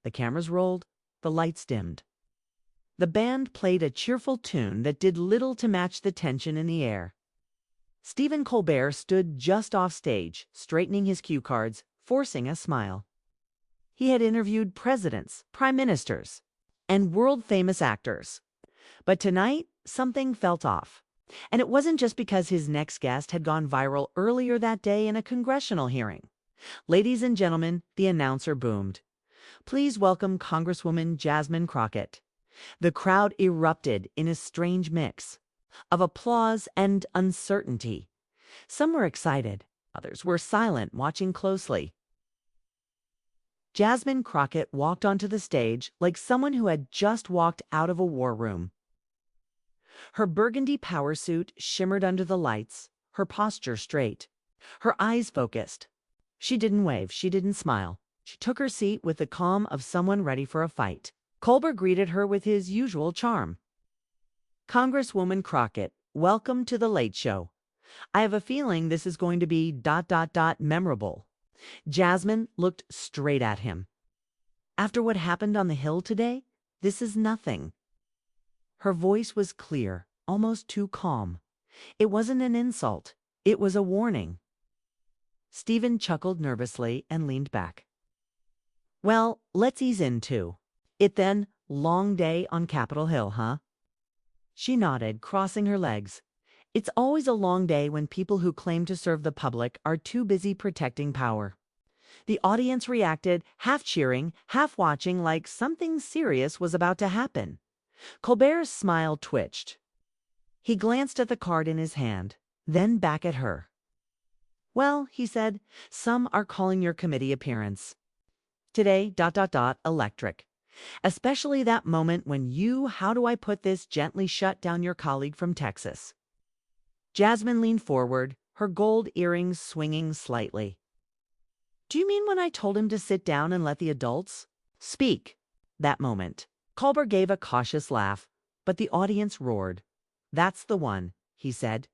The cameras rolled, the lights dimmed. The band played a cheerful tune that did little to match the tension in the air. Stephen Colbert stood just off stage, straightening his cue cards, forcing a smile. He had interviewed presidents, prime ministers, and world-famous actors. But tonight, something felt off. And it wasn't just because his next guest had gone viral earlier that day in a congressional hearing. Ladies and gentlemen, the announcer boomed. Please welcome Congresswoman Jasmine Crockett. The crowd erupted in a strange mix of applause and uncertainty. Some were excited, others were silent, watching closely. Jasmine Crockett walked onto the stage like someone who had just walked out of a war room. Her burgundy power suit shimmered under the lights, her posture straight, her eyes focused. She didn't wave, she didn't smile. She took her seat with the calm of someone ready for a fight. Colbert greeted her with his usual charm. Congresswoman Crockett, welcome to the Late Show. I have a feeling this is going to be ... memorable. Jasmine looked straight at him. After what happened on the Hill today, this is nothing. Her voice was clear, almost too calm. It wasn't an insult. It was a warning. Stephen chuckled nervously and leaned back. Well, let's ease in too. It then, long day on Capitol Hill, huh? She nodded, crossing her legs. It's always a long day when people who claim to serve the public are too busy protecting power. The audience reacted, half cheering, half watching like something serious was about to happen. Colbert's smile twitched. He glanced at the card in his hand, then back at her. Well, he said, some are calling your committee appearance today ... electric. Especially that moment when you, how do I put this, gently shut down your colleague from Texas. Jasmine leaned forward, her gold earrings swinging slightly. Do you mean when I told him to sit down and let the adults speak? That moment. Colbert gave a cautious laugh, but the audience roared. That's the one, he said.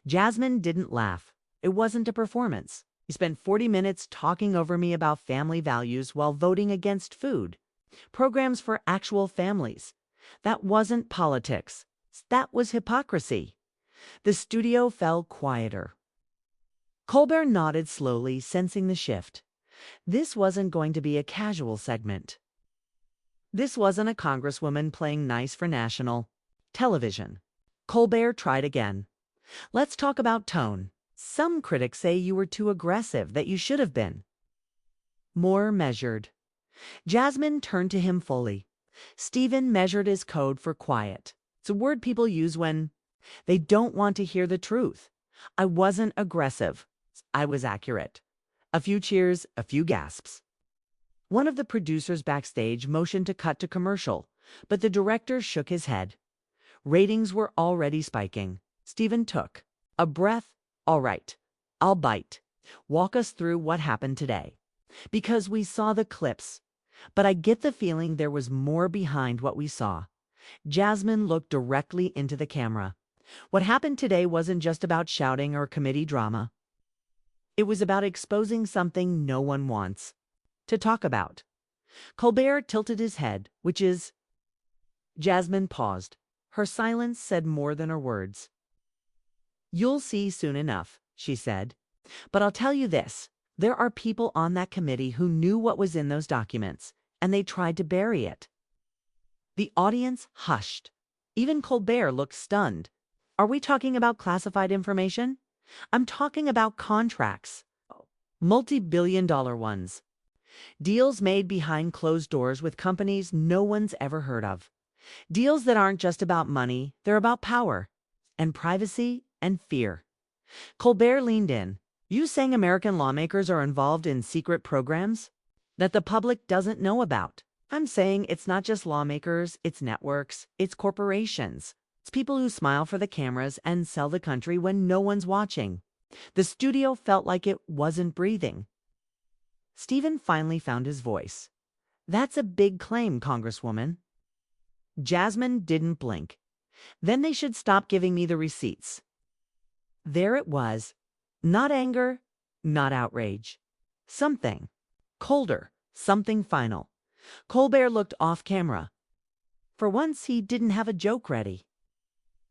Jasmine didn't laugh. It wasn't a performance. He spent 40 minutes talking over me about family values while voting against food. Programs for actual families. That wasn't politics. That was hypocrisy. The studio fell quieter. Colbert nodded slowly, sensing the shift. This wasn't going to be a casual segment. This wasn't a congresswoman playing nice for national television. Colbert tried again. Let's talk about tone. Some critics say you were too aggressive, that you should have been more measured. Jasmine turned to him fully. Stephen measured his code for quiet. It's a word people use when they don't want to hear the truth. I wasn't aggressive. I was accurate. A few cheers, a few gasps. One of the producers backstage motioned to cut to commercial, but the director shook his head. Ratings were already spiking. Stephen took a breath. All right, I'll bite. Walk us through what happened today. Because we saw the clips, but I get the feeling there was more behind what we saw. Jasmine looked directly into the camera. What happened today wasn't just about shouting or committee drama. It was about exposing something no one wants to talk about. Colbert tilted his head, which is... Jasmine paused. Her silence said more than her words. You'll see soon enough, she said. But I'll tell you this. There are people on that committee who knew what was in those documents, and they tried to bury it. The audience hushed. Even Colbert looked stunned. Are we talking about classified information? I'm talking about contracts. Multi-billion-dollar ones. Deals made behind closed doors with companies no one's ever heard of. Deals that aren't just about money, they're about power and privacy and fear. Colbert leaned in. You saying American lawmakers are involved in secret programs that the public doesn't know about? I'm saying it's not just lawmakers, it's networks, it's corporations. It's people who smile for the cameras and sell the country when no one's watching. The studio felt like it wasn't breathing. Stephen finally found his voice. That's a big claim, Congresswoman. Jasmine didn't blink. Then they should stop giving me the receipts. There it was. Not anger, not outrage. Something colder, something final. Colbert looked off camera. For once, he didn't have a joke ready.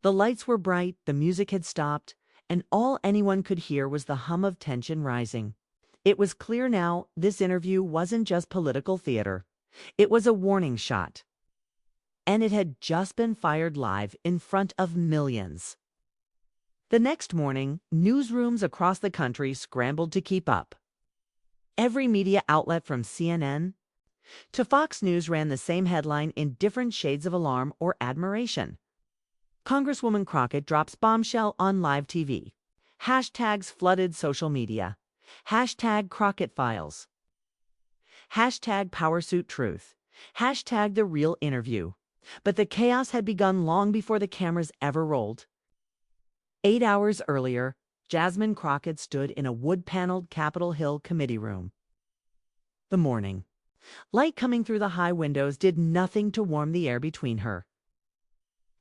The lights were bright, the music had stopped, and all anyone could hear was the hum of tension rising. It was clear now this interview wasn't just political theater. It was a warning shot. And it had just been fired live in front of millions. The next morning, newsrooms across the country scrambled to keep up. Every media outlet from CNN to Fox News ran the same headline in different shades of alarm or admiration. Congresswoman Crockett drops bombshell on live TV. Hashtags flooded social media. Hashtag Crockett Files. Hashtag PowerSuit Truth. Hashtag The Real Interview. But the chaos had begun long before the cameras ever rolled. 8 hours earlier, Jasmine Crockett stood in a wood-paneled Capitol Hill committee room. The morning. Light coming through the high windows did nothing to warm the air between her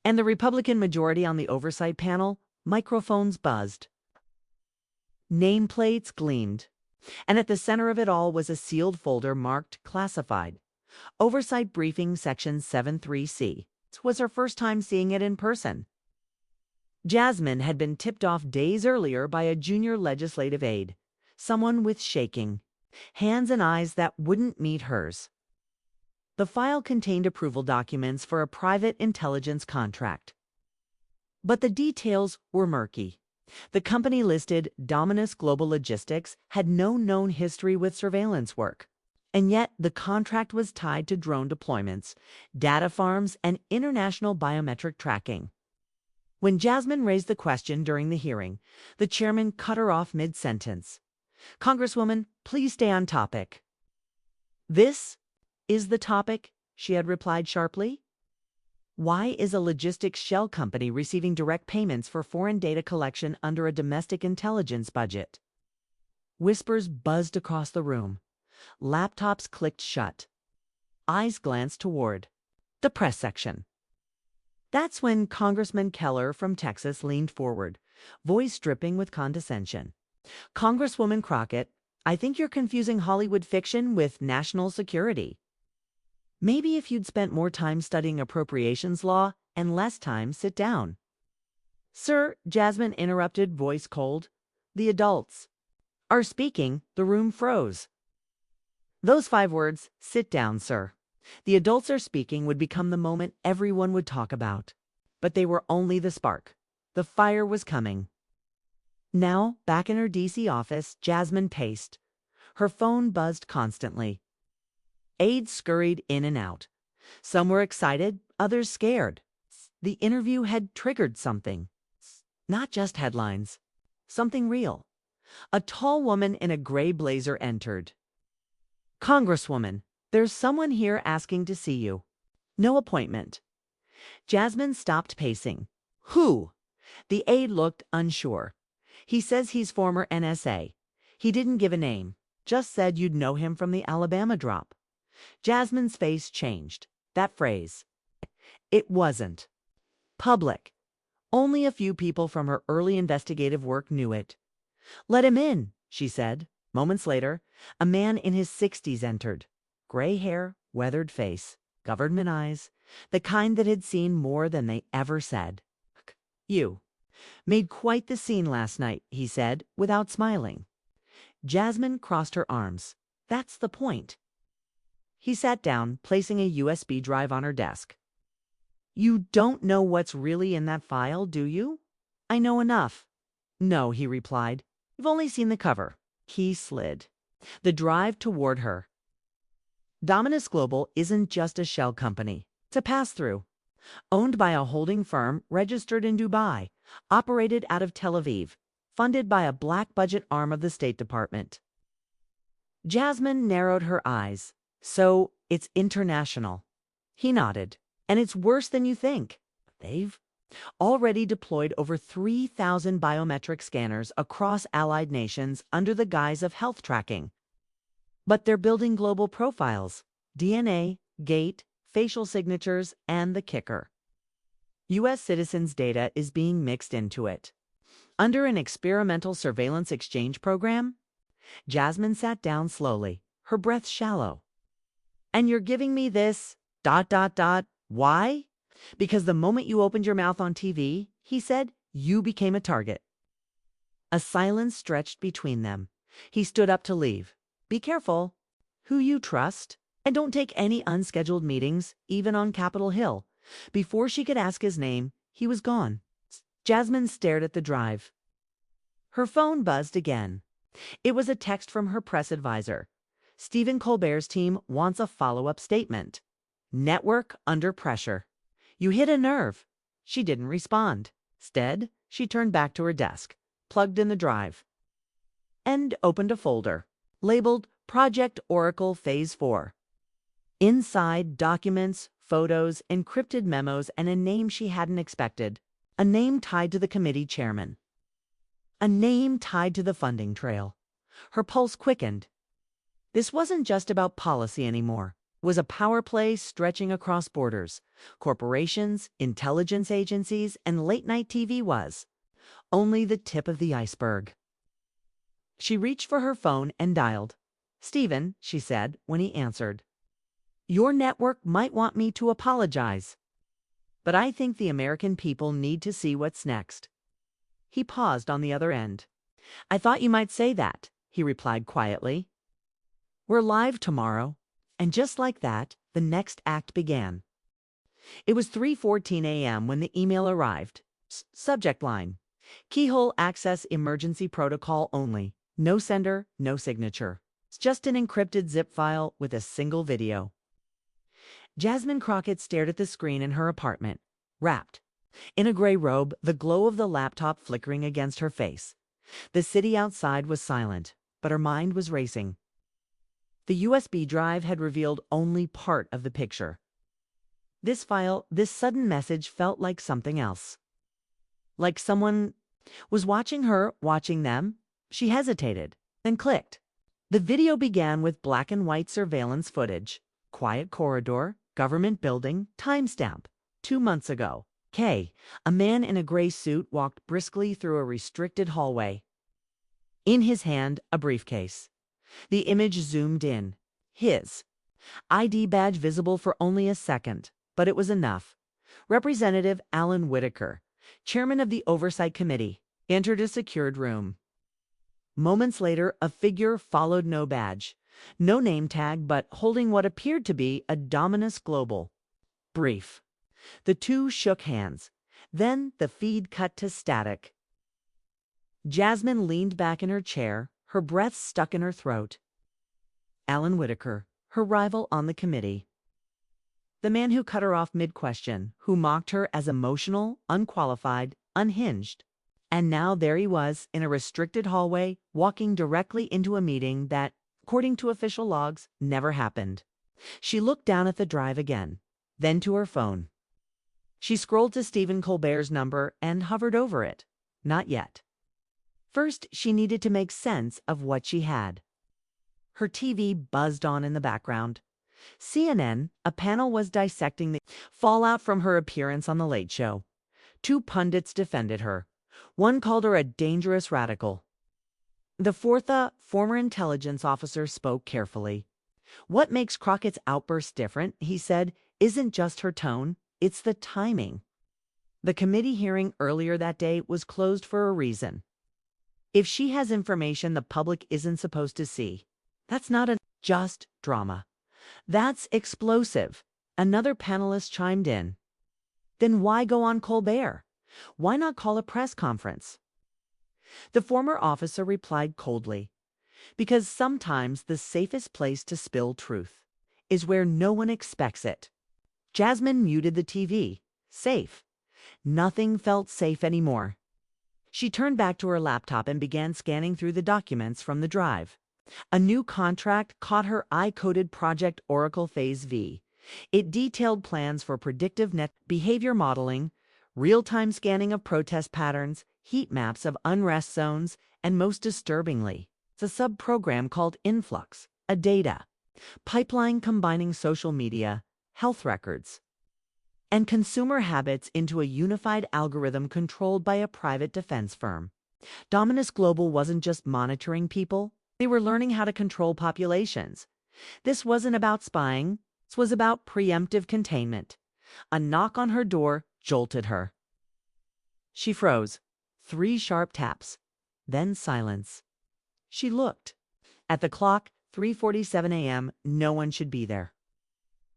and the Republican majority on the oversight panel. Microphones buzzed. Nameplates gleamed. And at the center of it all was a sealed folder marked Classified. Oversight Briefing Section 73C. It was her first time seeing it in person. Jasmine had been tipped off days earlier by a junior legislative aide, someone with shaking hands and eyes that wouldn't meet hers. The file contained approval documents for a private intelligence contract. But the details were murky. The company listed, Dominus Global Logistics, had no known history with surveillance work. And yet the contract was tied to drone deployments, data farms, and international biometric tracking. When Jasmine raised the question during the hearing, the chairman cut her off mid-sentence. "Congresswoman, please stay on topic." "This is the topic," she had replied sharply. "Why is a logistics shell company receiving direct payments for foreign data collection under a domestic intelligence budget?" Whispers buzzed across the room. Laptops clicked shut. Eyes glanced toward the press section. That's when Congressman Keller from Texas leaned forward, voice dripping with condescension. "Congresswoman Crockett, I think you're confusing Hollywood fiction with national security. Maybe if you'd spent more time studying appropriations law and less time, sit down." "Sir," Jasmine interrupted, voice cold, "the adults are speaking." The room froze. Those 5 words, "sit down, sir. The adults are speaking," would become the moment everyone would talk about. But they were only the spark. The fire was coming. Now, back in her D.C. office, Jasmine paced. Her phone buzzed constantly. Aides scurried in and out. Some were excited, others scared. The interview had triggered something. Not just headlines. Something real. A tall woman in a gray blazer entered. "Congresswoman, there's someone here asking to see you." "No appointment." Jasmine stopped pacing. "Who?" The aide looked unsure. "He says he's former NSA. He didn't give a name. Just said you'd know him from the Alabama drop." Jasmine's face changed. That phrase. It wasn't public. Only a few people from her early investigative work knew it. "Let him in," she said. Moments later, a man in his 60s entered. Gray hair, weathered face, government eyes, the kind that had seen more than they ever said. "You made quite the scene last night," he said, without smiling. Jasmine crossed her arms. "That's the point." He sat down, placing a USB drive on her desk. "You don't know what's really in that file, do you?" "I know enough." "No," he replied. "You've only seen the cover." He slid the drive toward her. Dominus Global isn't just a shell company. It's a pass-through. Owned by a holding firm registered in Dubai, operated out of Tel Aviv, funded by a black budget arm of the State Department. Jasmine narrowed her eyes. "So, it's international." He nodded. "And it's worse than you think. They've already deployed over 3,000 biometric scanners across allied nations under the guise of health tracking. But they're building global profiles, DNA, gait, facial signatures, and the kicker. U.S. citizens' data is being mixed into it. Under an experimental surveillance exchange program." Jasmine sat down slowly, her breath shallow. And you're giving me this, dot, dot, dot. Why? Because the moment you opened your mouth on TV, he said, you became a target. A silence stretched between them. He stood up to leave. Be careful who you trust, and don't take any unscheduled meetings, even on Capitol Hill. Before she could ask his name, he was gone. Jasmine stared at the drive. Her phone buzzed again. It was a text from her press advisor. Stephen Colbert's team wants a follow-up statement. Network under pressure. You hit a nerve. She didn't respond. Instead, she turned back to her desk, plugged in the drive, and opened a folder labeled Project Oracle Phase 4. Inside, documents, photos, encrypted memos, and a name she hadn't expected. A name tied to the committee chairman. A name tied to the funding trail. Her pulse quickened. This wasn't just about policy anymore. It was a power play stretching across borders. Corporations, intelligence agencies, and late-night TV was only the tip of the iceberg. She reached for her phone and dialed. Stephen, she said when he answered. Your network might want me to apologize, but I think the American people need to see what's next. He paused on the other end. I thought you might say that, he replied quietly. We're live tomorrow. And just like that, the next act began. It was 3:14 a.m. when the email arrived. Subject line: Keyhole access emergency protocol only. No sender, no signature. It's just an encrypted zip file with a single video. Jasmine Crockett stared at the screen in her apartment, wrapped in a gray robe, the glow of the laptop flickering against her face. The city outside was silent, but her mind was racing. The USB drive had revealed only part of the picture. This file, this sudden message felt like something else. Like someone was watching her, watching them. She hesitated, then clicked. The video began with black and white surveillance footage. Quiet corridor, government building, timestamp. 2 months ago. A man in a gray suit walked briskly through a restricted hallway. In his hand, a briefcase. The image zoomed in. His ID badge visible for only a second, but it was enough. Representative Alan Whitaker, chairman of the Oversight Committee, entered a secured room. Moments later, a figure followed, no badge, no name tag, but holding what appeared to be a Dominus Global brief. The two shook hands. Then the feed cut to static. Jasmine leaned back in her chair, her breath stuck in her throat. Alan Whitaker, her rival on the committee. The man who cut her off mid-question, who mocked her as emotional, unqualified, unhinged. And now there he was, in a restricted hallway, walking directly into a meeting that, according to official logs, never happened. She looked down at the drive again, then to her phone. She scrolled to Stephen Colbert's number and hovered over it. Not yet. First, she needed to make sense of what she had. Her TV buzzed on in the background. CNN, a panel was dissecting the fallout from her appearance on The Late Show. 2 pundits defended her. One called her a dangerous radical. The fourth, a former intelligence officer, spoke carefully. What makes Crockett's outburst different, he said, isn't just her tone, it's the timing. The committee hearing earlier that day was closed for a reason. If she has information the public isn't supposed to see, that's not just drama. That's explosive. Another panelist chimed in. Then why go on Colbert? Why not call a press conference? The former officer replied coldly, because sometimes the safest place to spill truth is where no one expects it. Jasmine muted the TV. Safe. Nothing felt safe anymore. She turned back to her laptop and began scanning through the documents from the drive. A new contract caught her eye-coded Project Oracle Phase V. It detailed plans for predictive net behavior modeling, real-time scanning of protest patterns, heat maps of unrest zones, and most disturbingly, it's a sub-program called Influx, a data pipeline combining social media, health records, and consumer habits into a unified algorithm controlled by a private defense firm. Dominus Global wasn't just monitoring people, they were learning how to control populations. This wasn't about spying, This was about preemptive containment. A knock on her door jolted her. She froze. 3 sharp taps. Then silence. She looked. At the clock, 3:47 a.m., no one should be there.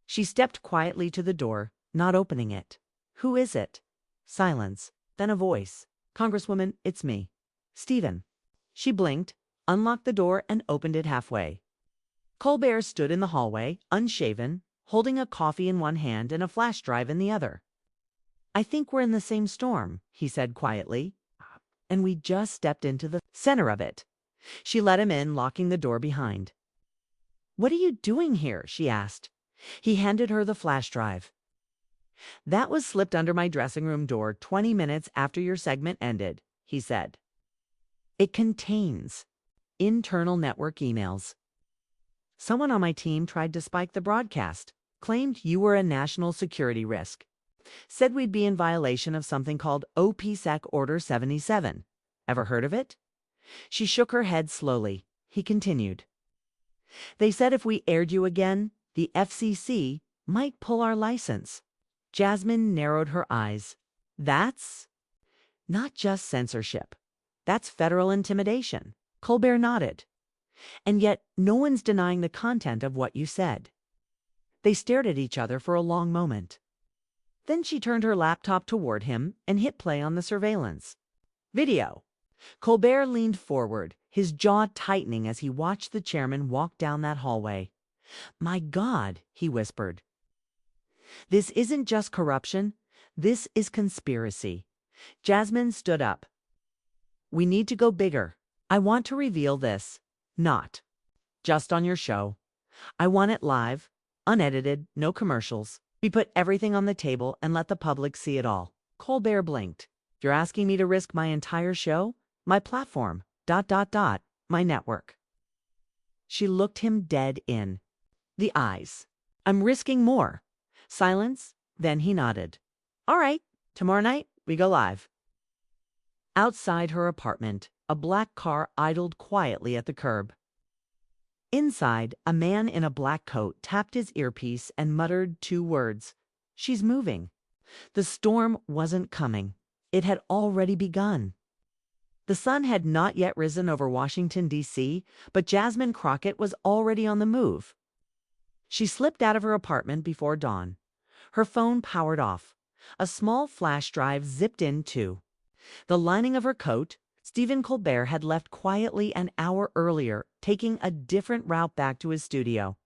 She stepped quietly to the door, not opening it. "Who is it?" Silence. Then a voice. "Congresswoman, it's me. Stephen." She blinked, unlocked the door, and opened it halfway. Colbert stood in the hallway, unshaven, holding a coffee in one hand and a flash drive in the other. "I think we're in the same storm," he said quietly. "And we just stepped into the center of it." She let him in, locking the door behind. "What are you doing here?" she asked. He handed her the flash drive. "That was slipped under my dressing room door 20 minutes after your segment ended," he said. "It contains internal network emails. Someone on my team tried to spike the broadcast, claimed you were a national security risk, said we'd be in violation of something called OPSEC Order 77. Ever heard of it?" She shook her head slowly. He continued. "They said if we aired you again, the FCC might pull our license." Jasmine narrowed her eyes. "That's not just censorship. That's federal intimidation." Colbert nodded. "And yet no one's denying the content of what you said." They stared at each other for a long moment. Then she turned her laptop toward him and hit play on the surveillance. Video. Colbert leaned forward, his jaw tightening as he watched the chairman walk down that hallway. "My God," he whispered. "This isn't just corruption. This is conspiracy." Jasmine stood up. "We need to go bigger. I want to reveal this, not just on your show. I want it live, unedited, no commercials. We put everything on the table and let the public see it all." Colbert blinked. "You're asking me to risk my entire show? My platform, ... my network." She looked him dead in the eyes. "I'm risking more." Silence, then he nodded. "All right, tomorrow night we go live." Outside her apartment, a black car idled quietly at the curb. Inside, a man in a black coat tapped his earpiece and muttered 2 words. "She's moving." The storm wasn't coming. It had already begun. The sun had not yet risen over Washington, D.C., but Jasmine Crockett was already on the move. She slipped out of her apartment before dawn. Her phone powered off. A small flash drive zipped in, too. The lining of her coat, Stephen Colbert had left quietly an hour earlier, taking a different route back to his studio.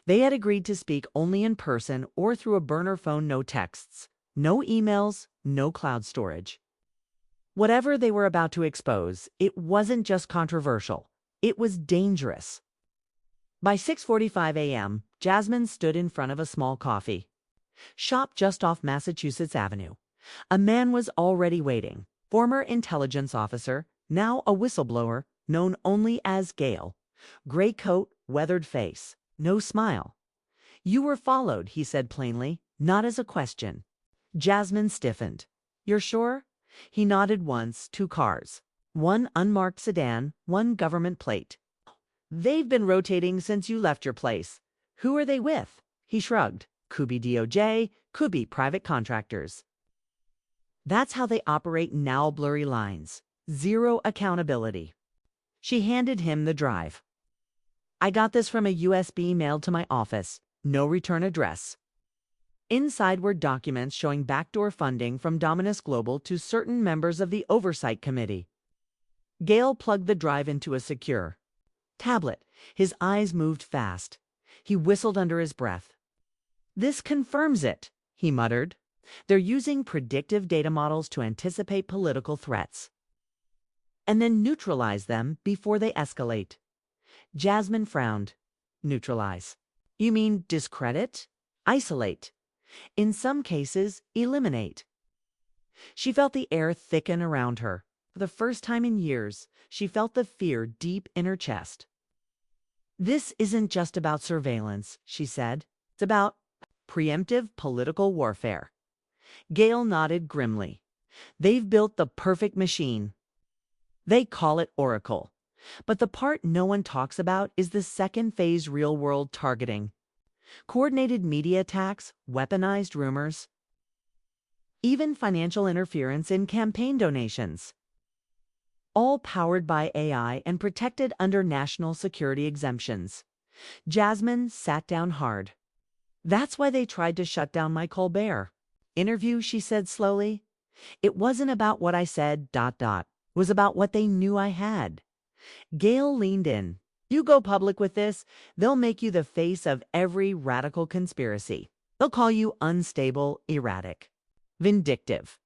They had agreed to speak only in person or through a burner phone, no texts, no emails, no cloud storage. Whatever they were about to expose, it wasn't just controversial. It was dangerous. By 6:45 a.m., Jasmine stood in front of a small coffee shop just off Massachusetts Avenue. A man was already waiting. Former intelligence officer, now a whistleblower, known only as Gale. Gray coat, weathered face, no smile. "You were followed," he said plainly, not as a question. Jasmine stiffened. "You're sure?" He nodded once. 2 cars. One unmarked sedan, one government plate. "They've been rotating since you left your place." "Who are they with?" He shrugged. "Could be DOJ, could be private contractors." That's how they operate now. Blurry lines. Zero accountability. She handed him the drive. "I got this from a USB mailed to my office. No return address." Inside were documents showing backdoor funding from Dominus Global to certain members of the Oversight Committee. Gale plugged the drive into a secure tablet. His eyes moved fast. He whistled under his breath. "This confirms it," he muttered. "They're using predictive data models to anticipate political threats and then neutralize them before they escalate." Jasmine frowned. "Neutralize? You mean discredit? Isolate? In some cases, eliminate." She felt the air thicken around her. For the first time in years, she felt the fear deep in her chest. "This isn't just about surveillance," she said. "It's about preemptive political warfare." Gale nodded grimly. "They've built the perfect machine. They call it Oracle. But the part no one talks about is the second phase, real-world targeting. coordinated media attacks, weaponized rumors, even financial interference in campaign donations. All powered by AI and protected under national security exemptions. Jasmine sat down hard. That's why they tried to shut down my Colbert interview, she said slowly. It wasn't about what I said, It was about what they knew I had. Gail leaned in. You go public with this, they'll make you the face of every radical conspiracy. They'll call you unstable, erratic, vindictive.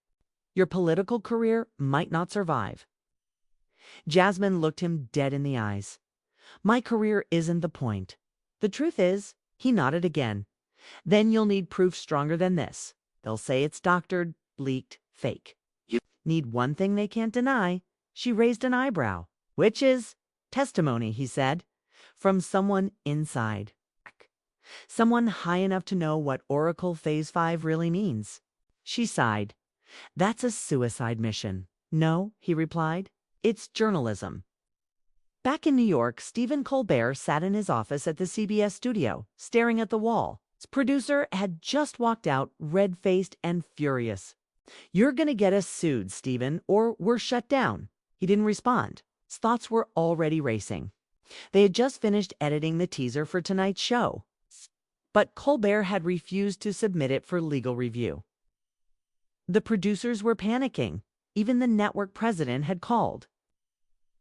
Your political career might not survive. Jasmine looked him dead in the eyes. My career isn't the point. The truth is, he nodded again. Then you'll need proof stronger than this. They'll say it's doctored, leaked, fake. You need one thing they can't deny. She raised an eyebrow. Which is testimony, he said, from someone inside. Someone high enough to know what Oracle Phase 5 really means. She sighed. That's a suicide mission. No, he replied. It's journalism. Back in New York, Stephen Colbert sat in his office at the CBS studio, staring at the wall. His producer had just walked out, red-faced and furious. You're gonna get us sued, Stephen, or we're shut down. He didn't respond. His thoughts were already racing. They had just finished editing the teaser for tonight's show. But Colbert had refused to submit it for legal review. The producers were panicking. Even the network president had called.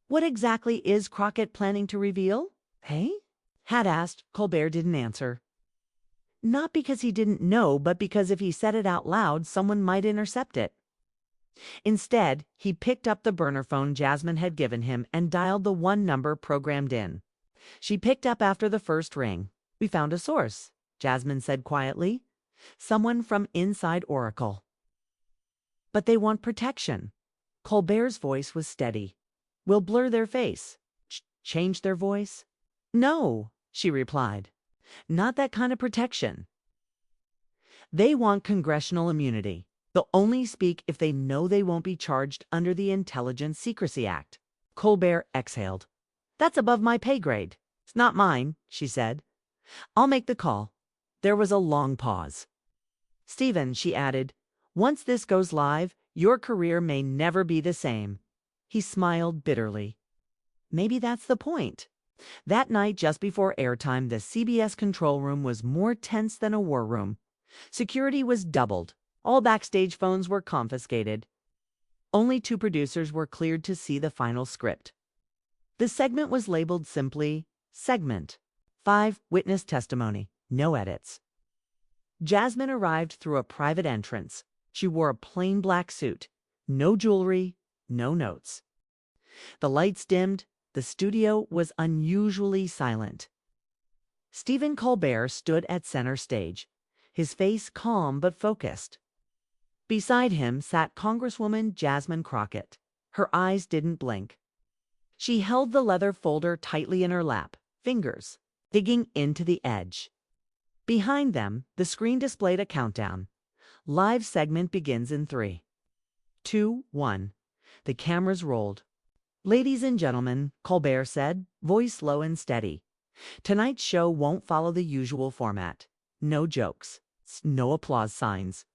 What exactly is Crockett planning to reveal? Hey? Had asked. Colbert didn't answer. Not because he didn't know, but because if he said it out loud, someone might intercept it. Instead, he picked up the burner phone Jasmine had given him and dialed the one number programmed in. She picked up after the first ring. We found a source, Jasmine said quietly. Someone from inside Oracle. But they want protection. Colbert's voice was steady. We'll blur their face. Change their voice? No, she replied. Not that kind of protection. They want congressional immunity. They'll only speak if they know they won't be charged under the Intelligence Secrecy Act. Colbert exhaled. That's above my pay grade. It's not mine, she said. I'll make the call. There was a long pause. Stephen, she added, once this goes live, your career may never be the same. He smiled bitterly. Maybe that's the point. That night, just before airtime, the CBS control room was more tense than a war room. Security was doubled. All backstage phones were confiscated. Only 2 producers were cleared to see the final script. The segment was labeled simply, Segment 5, Witness Testimony, no edits. Jasmine arrived through a private entrance. She wore a plain black suit. No jewelry, no notes. The lights dimmed. The studio was unusually silent. Stephen Colbert stood at center stage, his face calm but focused. Beside him sat Congresswoman Jasmine Crockett. Her eyes didn't blink. She held the leather folder tightly in her lap, fingers digging into the edge. Behind them, the screen displayed a countdown. Live segment begins in 3, 2, 1. The cameras rolled. Ladies and gentlemen, Colbert said, voice low and steady. Tonight's show won't follow the usual format. No jokes, no applause signs,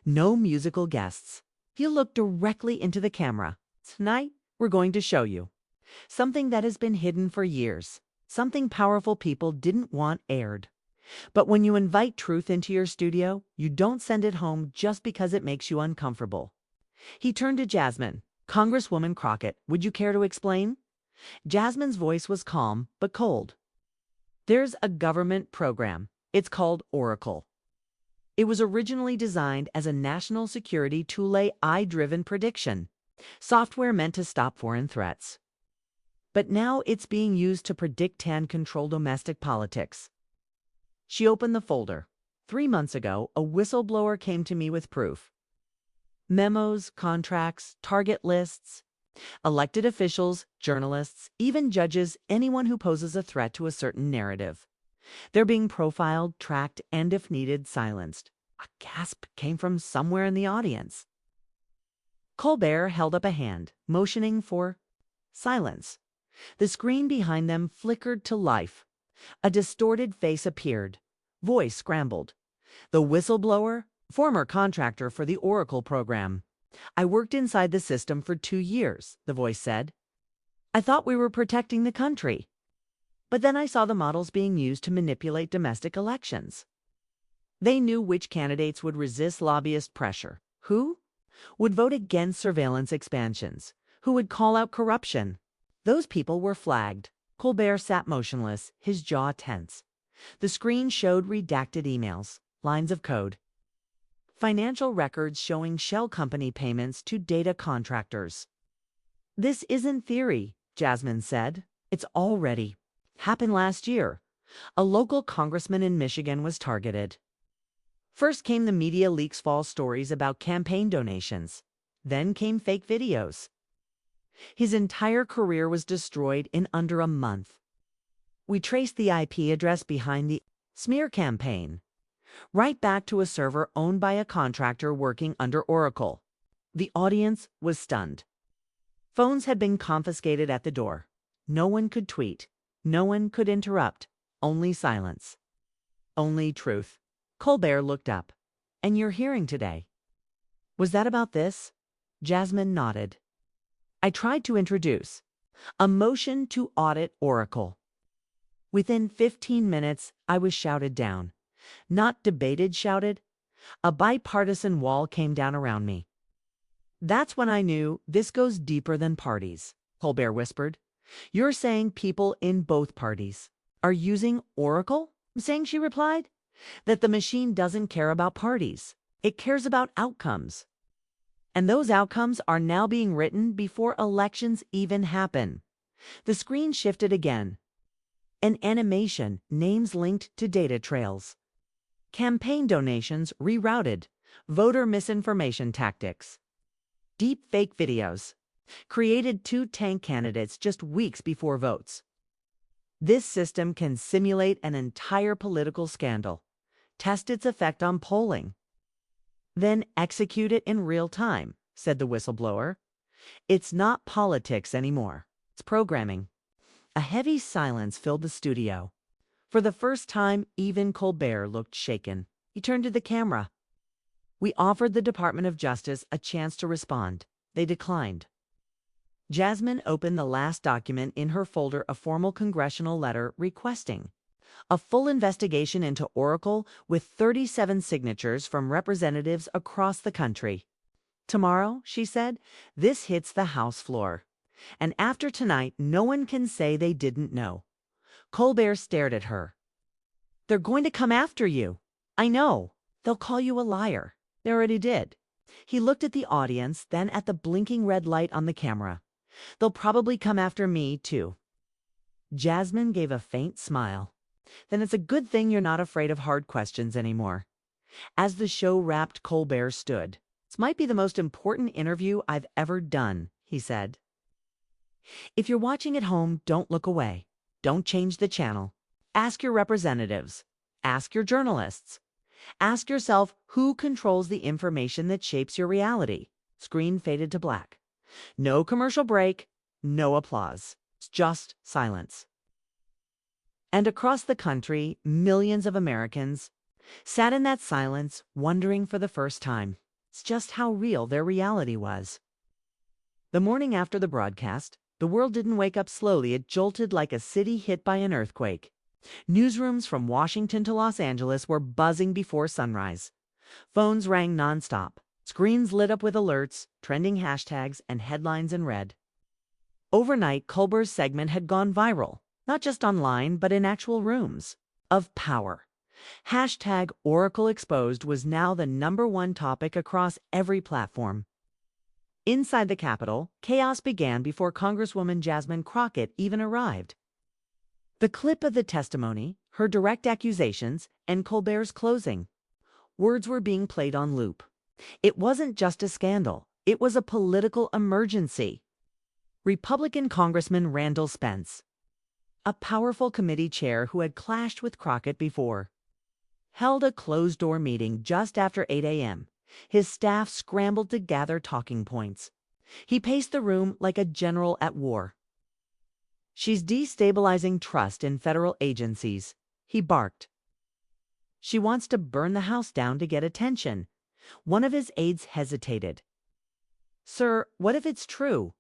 no musical guests. He looked directly into the camera. Tonight, we're going to show you something that has been hidden for years, something powerful people didn't want aired. But when you invite truth into your studio, you don't send it home just because it makes you uncomfortable. He turned to Jasmine. Congresswoman Crockett, would you care to explain? Jasmine's voice was calm but cold. There's a government program. It's called Oracle. It was originally designed as a national security tool AI-driven prediction, software meant to stop foreign threats. But now it's being used to predict and control domestic politics. She opened the folder. 3 months ago, a whistleblower came to me with proof. Memos, contracts, target lists, elected officials, journalists, even judges, anyone who poses a threat to a certain narrative. They're being profiled, tracked, and if needed, silenced. A gasp came from somewhere in the audience. Colbert held up a hand, motioning for silence. The screen behind them flickered to life. A distorted face appeared. Voice scrambled. The whistleblower, former contractor for the Oracle program. I worked inside the system for 2 years, the voice said. I thought we were protecting the country. But then I saw the models being used to manipulate domestic elections. They knew which candidates would resist lobbyist pressure, who would vote against surveillance expansions, who would call out corruption. Those people were flagged. Colbert sat motionless, his jaw tense. The screen showed redacted emails, lines of code. Financial records showing shell company payments to data contractors. This isn't theory, Jasmine said. It's already happened last year. A local congressman in Michigan was targeted. First came the media leaks false stories about campaign donations. Then came fake videos. His entire career was destroyed in under a month. We traced the IP address behind the smear campaign, right back to a server owned by a contractor working under Oracle. The audience was stunned. Phones had been confiscated at the door. No one could tweet. No one could interrupt. Only silence. Only truth. Colbert looked up. And your hearing today. Was that about this? Jasmine nodded. I tried to introduce a motion to audit Oracle. Within 15 minutes, I was shouted down. Not debated, shouted. A bipartisan wall came down around me. That's when I knew this goes deeper than parties, Colbert whispered. You're saying people in both parties are using Oracle? I'm saying, she replied, that the machine doesn't care about parties. It cares about outcomes. And those outcomes are now being written before elections even happen. The screen shifted again. An animation, names linked to data trails. Campaign donations rerouted. Voter misinformation tactics. Deep fake videos. Created to tank candidates just weeks before votes. This system can simulate an entire political scandal, test its effect on polling, then execute it in real time, said the whistleblower. It's not politics anymore. It's programming. A heavy silence filled the studio. For the first time, even Colbert looked shaken. He turned to the camera. We offered the Department of Justice a chance to respond. They declined. Jasmine opened the last document in her folder, a formal congressional letter requesting a full investigation into Oracle with 37 signatures from representatives across the country. Tomorrow, she said, this hits the House floor. And after tonight, no one can say they didn't know. Colbert stared at her. They're going to come after you. I know. They'll call you a liar. They already did. He looked at the audience, then at the blinking red light on the camera. They'll probably come after me, too. Jasmine gave a faint smile. Then it's a good thing you're not afraid of hard questions anymore. As the show wrapped, Colbert stood. This might be the most important interview I've ever done, he said. If you're watching at home, don't look away. Don't change the channel. Ask your representatives. Ask your journalists. Ask yourself who controls the information that shapes your reality. Screen faded to black. No commercial break, no applause. It's just silence. And across the country, millions of Americans sat in that silence, wondering for the first time. It's just how real their reality was. The morning after the broadcast, the world didn't wake up slowly. It jolted like a city hit by an earthquake. Newsrooms from Washington to Los Angeles were buzzing before sunrise. Phones rang nonstop. Screens lit up with alerts, trending hashtags, and headlines in red. Overnight, Colbert's segment had gone viral, not just online, but in actual rooms of power. Hashtag Oracle Exposed was now the #1 topic across every platform. Inside the Capitol, chaos began before Congresswoman Jasmine Crockett even arrived. The clip of the testimony, her direct accusations, and Colbert's closing. Words were being played on loop. It wasn't just a scandal. It was a political emergency. Republican Congressman Randall Spence, a powerful committee chair who had clashed with Crockett before, held a closed-door meeting just after 8 a.m. His staff scrambled to gather talking points. He paced the room like a general at war. She's destabilizing trust in federal agencies, he barked. She wants to burn the house down to get attention. One of his aides hesitated. Sir, what if it's true?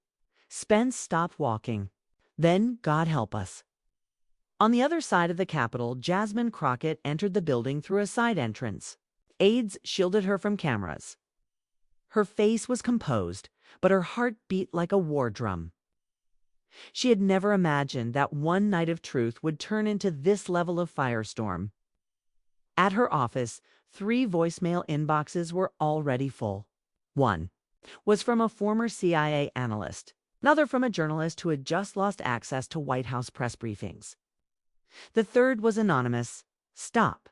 Spence stopped walking. Then, God help us. On the other side of the Capitol, Jasmine Crockett entered the building through a side entrance. Aides shielded her from cameras. Her face was composed, but her heart beat like a war drum. She had never imagined that one night of truth would turn into this level of firestorm. At her office, 3 voicemail inboxes were already full. One was from a former CIA analyst, another from a journalist who had just lost access to White House press briefings. The third was anonymous. Stop,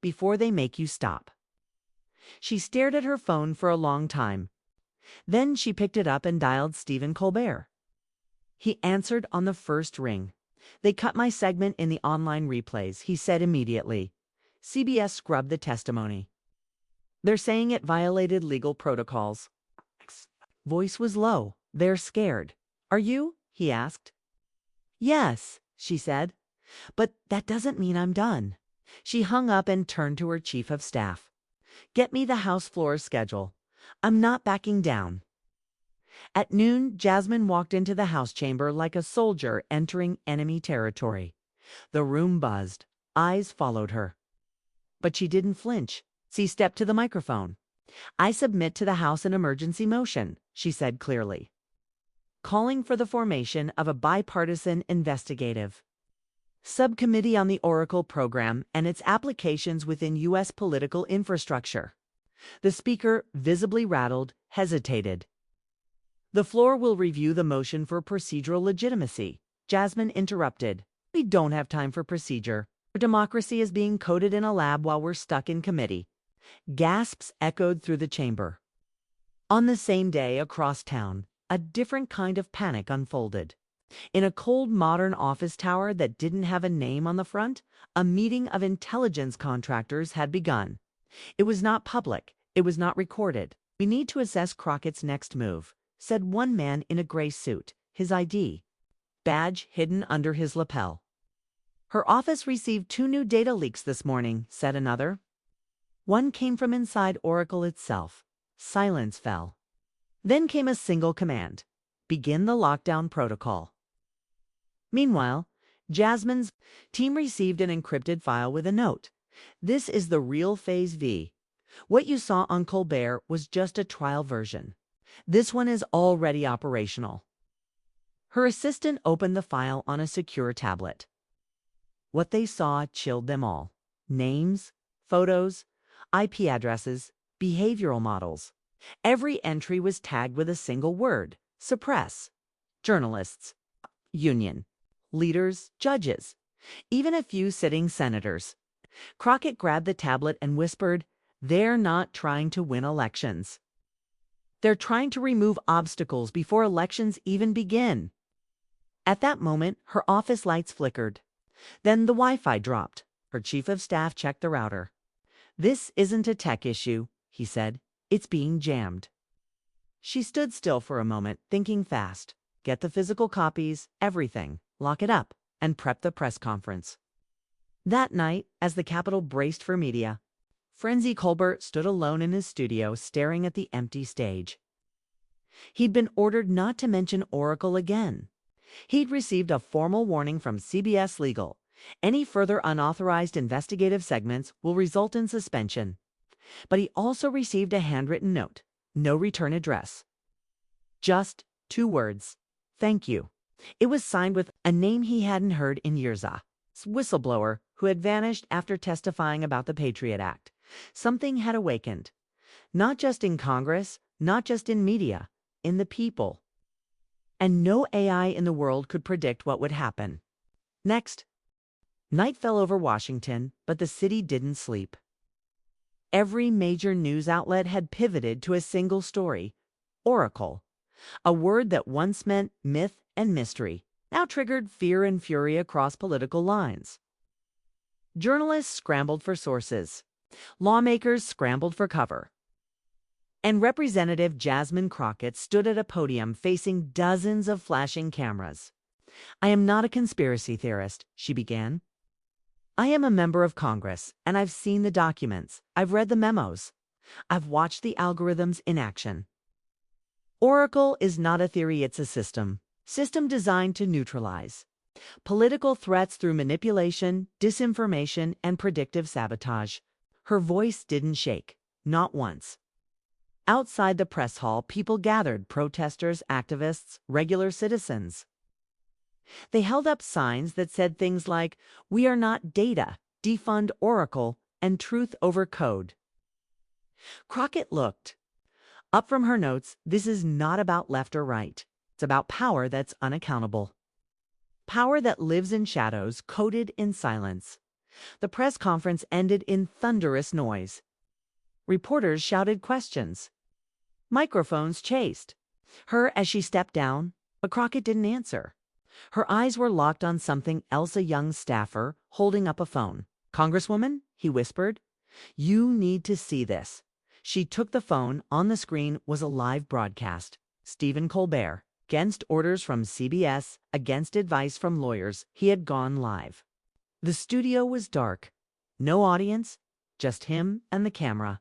before they make you stop. She stared at her phone for a long time. Then she picked it up and dialed Stephen Colbert. He answered on the first ring. They cut my segment in the online replays, he said immediately. CBS scrubbed the testimony. They're saying it violated legal protocols. Voice was low. They're scared. Are you? He asked. Yes, she said. But that doesn't mean I'm done. She hung up and turned to her chief of staff. Get me the House floor schedule. I'm not backing down. At noon, Jasmine walked into the House chamber like a soldier entering enemy territory. The room buzzed. Eyes followed her. But she didn't flinch. She stepped to the microphone. I submit to the House an emergency motion, she said clearly, calling for the formation of a bipartisan investigative subcommittee on the Oracle program and its applications within U.S. political infrastructure. The speaker, visibly rattled, hesitated. The floor will review the motion for procedural legitimacy. Jasmine interrupted. We don't have time for procedure. Our democracy is being coded in a lab while we're stuck in committee. Gasps echoed through the chamber. On the same day, across town, a different kind of panic unfolded. In a cold modern office tower that didn't have a name on the front, a meeting of intelligence contractors had begun. It was not public. It was not recorded. We need to assess Crockett's next move, said one man in a gray suit, his ID badge hidden under his lapel. Her office received 2 new data leaks this morning, said another. One came from inside Oracle itself. Silence fell. Then came a single command. Begin the lockdown protocol. Meanwhile, Jasmine's team received an encrypted file with a note. This is the real Phase V. What you saw on Colbert was just a trial version. This one is already operational. Her assistant opened the file on a secure tablet. What they saw chilled them all. Names, photos, IP addresses, behavioral models. Every entry was tagged with a single word: suppress. Journalists, union, leaders, judges, even a few sitting senators. Crockett grabbed the tablet and whispered, "They're not trying to win elections. They're trying to remove obstacles before elections even begin." At that moment, her office lights flickered. Then the Wi-Fi dropped. Her chief of staff checked the router. "This isn't a tech issue," he said. "It's being jammed." She stood still for a moment, thinking fast. Get the physical copies, everything, lock it up, and prep the press conference. That night, as the Capitol braced for media, Frenzy Colbert stood alone in his studio, staring at the empty stage. He'd been ordered not to mention Oracle again. He'd received a formal warning from CBS Legal. Any further unauthorized investigative segments will result in suspension. But he also received a handwritten note. No return address. Just 2 words. Thank you. It was signed with a name he hadn't heard in years. A whistleblower who had vanished after testifying about the Patriot Act. Something had awakened. Not just in Congress, not just in media, in the people. And no AI in the world could predict what would happen. Next. Night fell over Washington, but the city didn't sleep. Every major news outlet had pivoted to a single story: Oracle. A word that once meant myth and mystery, now triggered fear and fury across political lines. Journalists scrambled for sources. Lawmakers scrambled for cover. And Representative Jasmine Crockett stood at a podium facing dozens of flashing cameras. "I am not a conspiracy theorist," she began. I am a member of Congress, and I've seen the documents. I've read the memos. I've watched the algorithms in action. Oracle is not a theory, it's a system. System designed to neutralize political threats through manipulation, disinformation, and predictive sabotage. Her voice didn't shake, not once. Outside the press hall, people gathered, protesters, activists, regular citizens. They held up signs that said things like, "We are not data, defund Oracle, and truth over code." Crockett looked up from her notes. This is not about left or right. It's about power that's unaccountable. Power that lives in shadows, coded in silence. The press conference ended in thunderous noise. Reporters shouted questions. Microphones chased her as she stepped down, but Crockett didn't answer. Her eyes were locked on something else, a young staffer holding up a phone. "Congresswoman," he whispered, "you need to see this." She took the phone. On the screen was a live broadcast. Stephen Colbert, against orders from CBS, against advice from lawyers, he had gone live. The studio was dark. No audience, just him and the camera.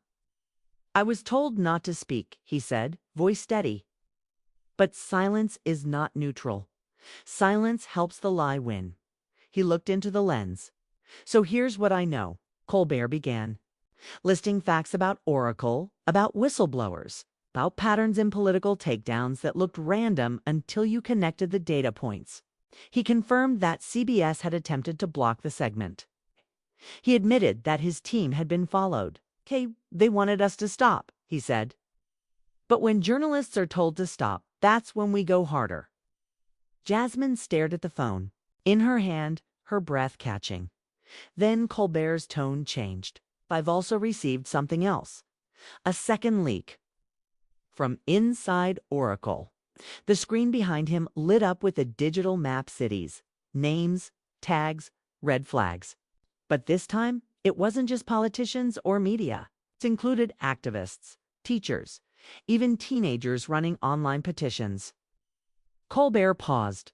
"I was told not to speak," he said, voice steady. But silence is not neutral. Silence helps the lie win. He looked into the lens. "So here's what I know," Colbert began, listing facts about Oracle, about whistleblowers, about patterns in political takedowns that looked random until you connected the data points. He confirmed that CBS had attempted to block the segment. He admitted that his team had been followed. "Okay, they wanted us to stop," he said. "But when journalists are told to stop, that's when we go harder." Jasmine stared at the phone, in her hand, her breath catching. Then Colbert's tone changed. "I've also received something else. A second leak. From inside Oracle." The screen behind him lit up with a digital map, cities, names, tags, red flags. But this time, it wasn't just politicians or media. It included activists, teachers, even teenagers running online petitions. Colbert paused.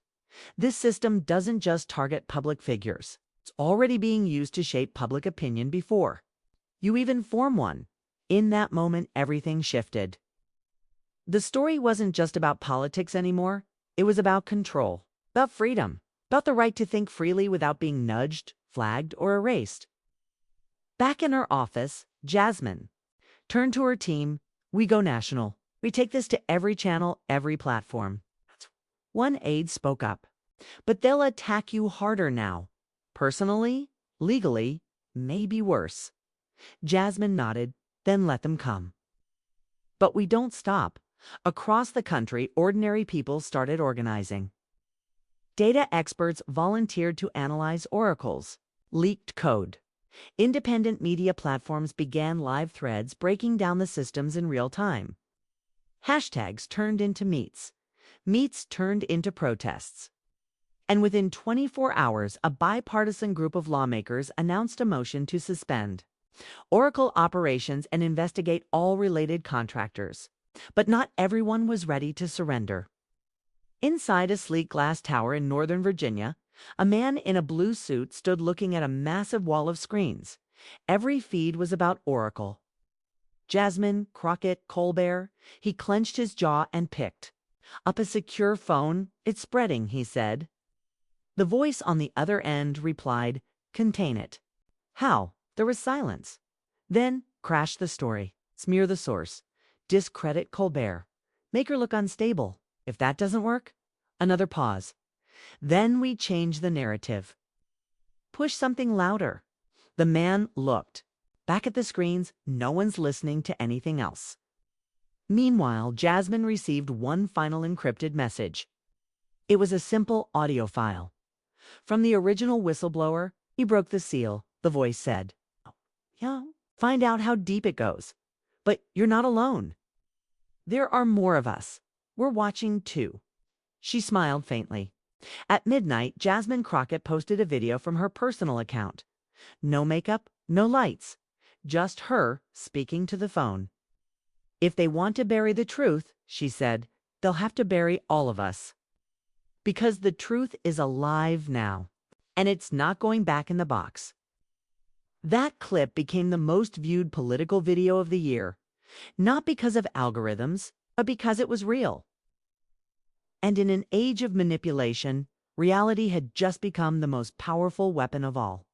This system doesn't just target public figures. It's already being used to shape public opinion before you even form one. In that moment, everything shifted. The story wasn't just about politics anymore. It was about control, about freedom, about the right to think freely without being nudged, flagged, or erased. Back in her office, Jasmine turned to her team. "We go national. We take this to every channel, every platform." One aide spoke up. "But they'll attack you harder now. Personally, legally, maybe worse." Jasmine nodded, then let them come. But we don't stop. Across the country, ordinary people started organizing. Data experts volunteered to analyze Oracle's leaked code. Independent media platforms began live threads breaking down the systems in real time. Hashtags turned into meets. Meets turned into protests. And within 24 hours, a bipartisan group of lawmakers announced a motion to suspend Oracle operations and investigate all related contractors. But not everyone was ready to surrender. Inside a sleek glass tower in Northern Virginia, a man in a blue suit stood looking at a massive wall of screens. Every feed was about Oracle. Jasmine, Crockett, Colbert. He clenched his jaw and picked up a secure phone. "It's spreading," he said. The voice on the other end replied, "Contain it." "How?" There was silence. Then crashed the story. Smear the source. Discredit Colbert. Make her look unstable. If that doesn't work, another pause. Then we change the narrative. Push something louder. The man looked. Back at the screens, no one's listening to anything else. Meanwhile, Jasmine received one final encrypted message. It was a simple audio file. From the original whistleblower. "He broke the seal," the voice said. "Yeah, find out how deep it goes. But you're not alone. There are more of us. We're watching too." She smiled faintly. At midnight, Jasmine Crockett posted a video from her personal account. No makeup, no lights. Just her speaking to the phone. "If they want to bury the truth," she said, "they'll have to bury all of us. Because the truth is alive now. And it's not going back in the box." That clip became the most viewed political video of the year, not because of algorithms, but because it was real. And in an age of manipulation, reality had just become the most powerful weapon of all.